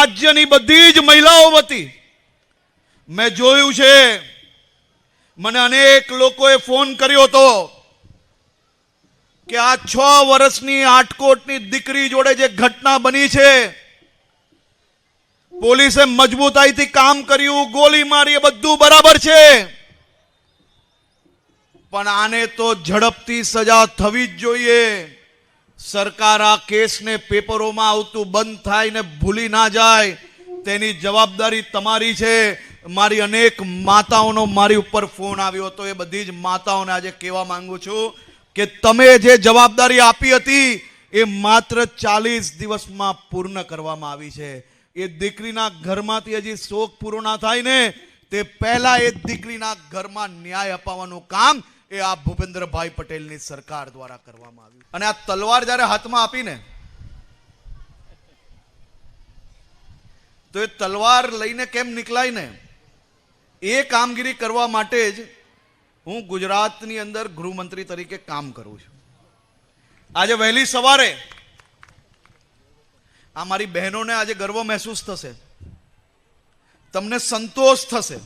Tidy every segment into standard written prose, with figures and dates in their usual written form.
રાજ્યની બધી જ મહિલાઓ વતી મેં જોયું છે, મને અનેક લોકોએ ફોન કર્યો હતો કે આ 6 વર્ષની આટકોટની દીકરી જોડે જે ઘટના બની છે, પોલીસે મજબૂતાઈથી કામ કર્યું, ગોળી મારી, બધું બરાબર છે, પણ આને તો ઝડપથી સજા થવી જ જોઈએ. સરકાર આ કેસને પેપરોમાં આવતું બંધ થાય ને ભૂલી ના જાય, તેની જવાબદારી તમારી છે. મારી અનેક માતાઓનો મારી ઉપર ફોન આવ્યો હતો. એ બધી જ માતાઓને આજે કહેવા માંગુ છું કે તમે જે જવાબદારી આપી હતી એ માત્ર 40 દિવસમાં પૂર્ણ કરવામાં આવી છે. એ દીકરીના ઘરમાંથી હજી શોક પૂરો ના થાય ને તે પહેલા એ દીકરીના ઘરમાં ન્યાય અપાવવાનું કામ એ આ ભૂપેન્દ્રભાઈ પટેલની સરકાર દ્વારા કરવામાં આવ્યું. અને આ તલવાર જ્યારે હાથમાં આપીને તો એ તલવાર લઈને કેમ નીકળાય ને, એ કામગીરી કરવા માટે જ હું ગુજરાતની અંદર ગૃહમંત્રી તરીકે કામ કરું છું. આજે વહેલી સવારે આ મારી બહેનોને આજે ગર્વ મહેસૂસ થશે, તમને સંતોષ થશે.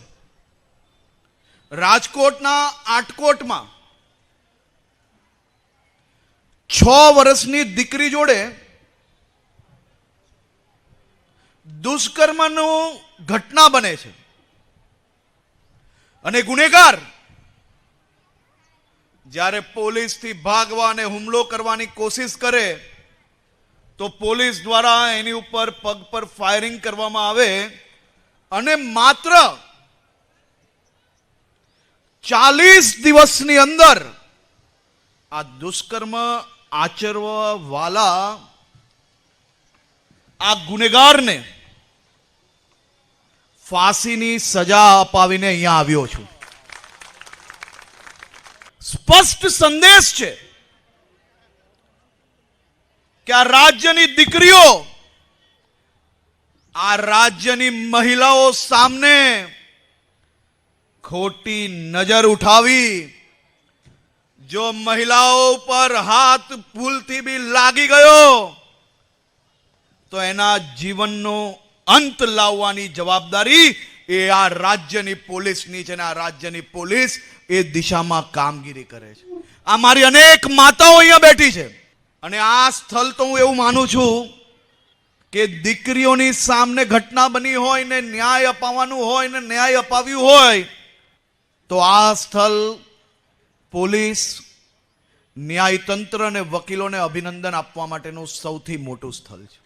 રાજકોટના આટકોટમાં 6 વર્ષની દીકરી જોડે દુષ્કર્મનું ઘટના બને છે અને ગુનેગાર જ્યારે પોલીસથી ભાગવા અને હુમલો કરવાની કોશિશ કરે તો પોલીસ દ્વારા એની ઉપર પગ પર ફાયરિંગ કરવામાં આવે અને માત્ર 40 દિવસની અંદર આ દુષ્કર્મ આચરવા વાળા આ ગુનેગારને ફાંસીની સજા અપાવીને અહીંયા આવ્યો છું. સ્પષ્ટ સંદેશ છે કે આ રાજ્યની દીકરીઓ, આ રાજ્યની મહિલાઓ સામે ખોટી નજર ઉઠાવી, જો મહિલાઓ પર હાથ ભૂલથી બી લાગી ગયો તો એના જીવનનો અંત લાવવાની જવાબદારી એ આ રાજ્યની પોલીસની છે. આ રાજ્યની પોલીસ એ દિશામાં કામગીરી કરે છે. આ મારી અનેક માતાઓ અહીંયા બેઠી છે અને આ સ્થળ તો હું એવું માનું છું કે દીકરીઓની સામે ઘટના બની હોય ને ન્યાય અપાવવાનું હોય ને ન્યાય અપાવ્યું હોય તો આ સ્થળ પોલીસ, ન્યાયતંત્ર અને વકીલોને અભિનંદન આપવા માટેનું સૌથી મોટું સ્થળ છે.